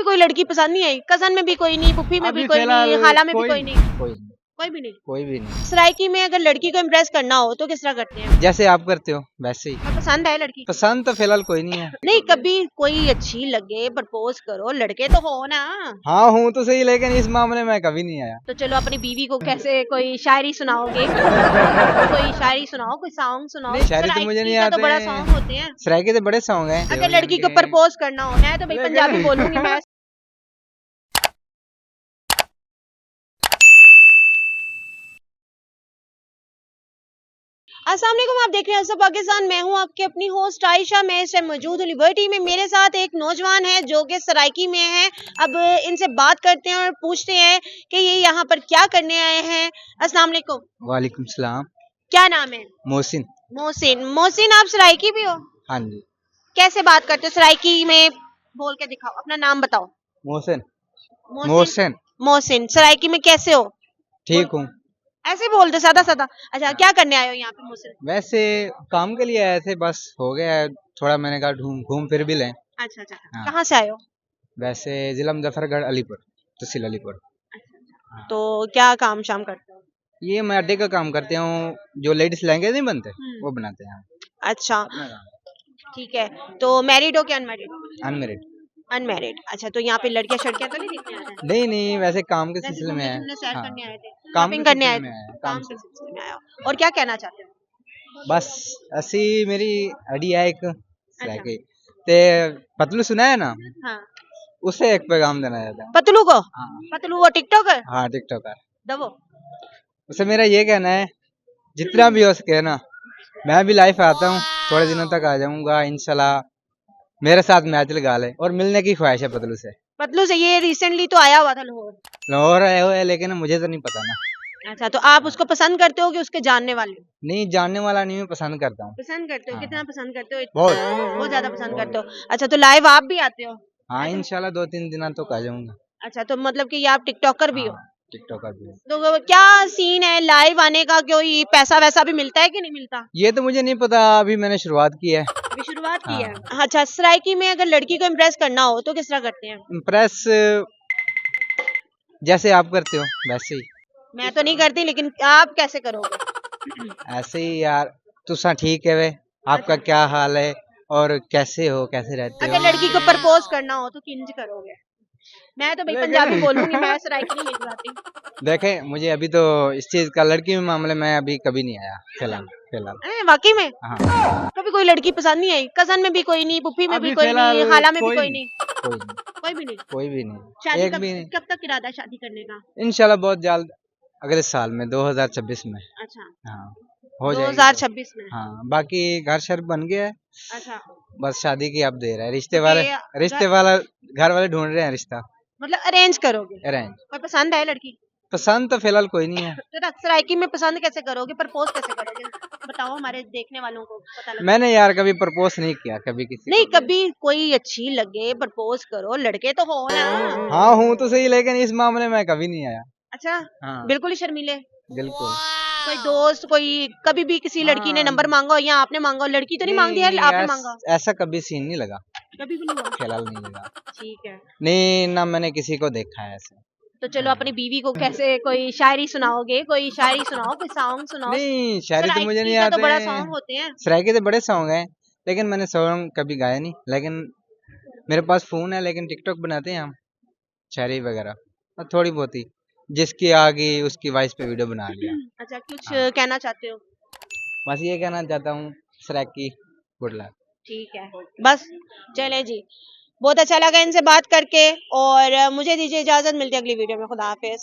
कोई लड़की पसंद नहीं आई? कजन में भी कोई नहीं, पुप्पी में भी कोई नहीं, खाला में भी कोई नहीं, कोई भी नहीं। कोई भी नहीं। सराइकी में अगर लड़की को इम्प्रेस करना हो तो किस तरह करते हैं? जैसे आप करते हो वैसे ही। और पसंद है लड़की? पसंद तो फिलहाल कोई नहीं है। नहीं, कभी कोई अच्छी लगे प्रपोज करो, लड़के तो हो ना। हाँ हूँ तो सही, लेकिन इस मामले में कभी नहीं आया। तो चलो अपनी बीवी को कैसे कोई शायरी सुनाओगे? कोई शायरी सुनाओ, कोई सॉन्ग सुनाओ। नहीं, शायरी तो मुझे नहीं सराइकी का तो आते बड़ा सॉन्ग होते हैं। सराइकी के तो बड़े सॉन्ग हैं। अगर लड़की को प्रपोज करना हो, मैं तो भाई पंजाबी बोलूंगी मैं। अस्सलाम वालेकुम, आप देख रहे हैं सब पाकिस्तान। मैं हूं आपके अपनी होस्ट आयशा। मैं इस टाइम मौजूद हूं लिबर्टी में। मेरे साथ एक नौजवान है जो कि सराइकी में है। अब इनसे बात करते हैं और पूछते हैं कि ये यहाँ पर क्या करने आए हैं। अस्सलाम वालेकुम। वालेकुम सलाम। क्या नाम है? मोहसिन। मोहसिन। मोहसिन, आप सराइकी भी हो? हाँ जी। कैसे बात करते हो सराइकी में? बोल के दिखाओ, अपना नाम बताओ। मोहसिन। मोहसिन। मोहसिन। मोहसिन, सराइकी में कैसे हो? ठीक हूँ। ऐसे बोल दो, सादा सादा। अच्छा, क्या करने आए हो यहाँ पे मोहसिन? वैसे काम के लिए आए थे, बस हो गया है थोड़ा, मैंने कहा घूम फिर भी लें। अच्छा अच्छा, हाँ। कहाँ से आए हो? वैसे जिला मुजफ्फरगढ़, अलीपुर, तहसील अलीपुर। हाँ। तो क्या काम शाम करते हो? ये मैं अड्डे का काम करते हूँ, जो लेडीज लहंगे नहीं बनते वो बनाते हैं। अच्छा, अपना काम। ठीक है। तो मैरिड हो क्या अनमैरिड? अनमेरिड। अनमैरिड। अच्छा, तो यहाँ पे लड़कियां शड़कियां तो नहीं देखने आ रहे हैं? नहीं नहीं, वैसे काम के वैसे सिलसिले में घूमने है। घूमने सैर हाँ, करने आए थे, काम शॉपिंग के करने आए सिलसिले थे? में है, काम से। के सिलसिले में आए हो। और क्या कहना चाहते हो? बस ऐसी मेरी आईडी है एक अच्छा। की। ते पतलू सुना है ना, हाँ। उसे एक पैगाम देना चाहता हूँ। पतलू को? हाँ। पतलू वो टिकटॉकर? हाँ टिकटॉकर। दबो। उसे मेरा ये कहना है, जितना भी हो सके ना, मैं भी लाइफ आता हूँ, थोड़े दिनों तक आ जाऊंगा इंशाल्लाह। मेरे साथ मैच लगा ले, और मिलने की ख्वाहिश है पतलू से। पतलू से ये रिसेंटली तो आया हुआ था लाहौर। लाहौर आए हुए हैं, लेकिन मुझे तो नहीं पता ना। अच्छा, तो आप उसको पसंद करते हो कि उसके जानने वाले? नहीं, जानने वाला नहीं हूँ, पसंद करता हूँ। पसंद करते हो? हाँ। कितना पसंद करते हो? बहुत। बहुत ज्यादा पसंद करते हो। अच्छा, तो लाइव आप भी आते हो? हाँ इंशाल्लाह 2-3 दिन तो आ जाऊंगा। अच्छा, तो मतलब कि ये आप टिकटॉकर भी हो? हाँ टिकटॉकर भी हूँ। तो क्या सीन है लाइव आने का? कोई पैसा वैसा भी मिलता है कि नहीं मिलता? ये तो मुझे नहीं पता, अभी मैंने शुरुआत की है। अभी शुरुआत की है। हाँ। अच्छा, सराइकी में अगर लड़की को इम्प्रेस करना हो तो किस तरह करते हैं? इम्प्रेस जैसे आप करते हो वैसे ही। मैं तो नहीं करती, लेकिन आप कैसे करोगे? ऐसे ही यार। तुसा ठीक है वे, आपका क्या हाल है और कैसे हो, कैसे रहते अगर हो? लड़की को प्रपोज करना हो तो किंज करोगे? मैं तो भाई पंजाबी बोलूंगी, मैं सराइकी नहीं मिल जाती। देखें, मुझे अभी तो इस चीज का, लड़की में मामले में अभी कभी नहीं आया फिलहाल। वाकई में? हाँ। कभी कोई लड़की पसंद नहीं आई? कजन में भी कोई नहीं, पुप्पी में भी अभी कोई फिलहाल नहीं, खाला में भी कोई नहीं। नहीं, कोई नहीं। कोई भी नहीं? कोई भी नहीं। शादी एक कब भी नहीं। कब तक इरादा है शादी करने का? इंशाल्लाह बहुत जल्द, अगले साल में 2026 में। अच्छा, हाँ हो जाएगी। 2026 में? हाँ, बाकी घर शर बन गया है, अच्छा, बस शादी की अब देर है। तो रिश्ते वाला घर वाले ढूंढ रहे हैं रिश्ता। मतलब अरेंज करोगे? अरेंज। कोई पसंद है लड़की? पसंद तो फिलहाल कोई नहीं है। तो सराइकी में पसंद कैसे करोगे, प्रपोज कैसे करोगे? बताओ, हमारे देखने वालों को पता लगे। मैंने यार कभी प्रपोज नहीं किया कभी किसी नहीं, को। कभी कोई अच्छी लगे प्रपोज करो, लड़के तो हो ना। हाँ हूँ तो सही, लेकिन इस मामले में कभी नहीं आया। अच्छा। हाँ बिल्कुल ही शर्मीले? बिल्कुल। कोई दोस्त, कोई कभी भी किसी लड़की ने हाँ। नंबर मांगा हो या आपने मांगा हो? लड़की तो नहीं मांगती है, आपने मांगा? ऐसा कभी सीन नहीं लगा। कभी भी नहीं हुआ? फिलहाल नहीं लगा। ठीक है। नहीं ना, मैंने किसी को देखा है ऐसे। तो चलो अपनी बीवी को कैसे कोई शायरी सुनाओगे? कोई शायरी सुनाओ, कोई सॉन्ग सुनाओ। नहीं, शायरी तो मुझे सराइकी नहीं का तो आते। बड़ा सॉन्ग होते हैं। सराइकी के तो बड़े सॉन्ग हैं, लेकिन मैंने सॉन्ग कभी गाया नहीं। लेकिन मेरे पास फोन है, लेकिन टिकटॉक बनाते हैं हम, शायरी वगैरह और थोड़ी बहुत ही, जिसकी आ गई उसकी वॉइस पे वीडियो बना लिया। अच्छा, कुछ हाँ। कहना चाहते हो? बस ये कहना चाहता हूँ, सराइकी गुड लक। ठीक है, बस। चले जी, बहुत अच्छा लगा इनसे बात करके, और मुझे दीजिए इजाजत, मिलती है अगली वीडियो में। खुदा हाफिज।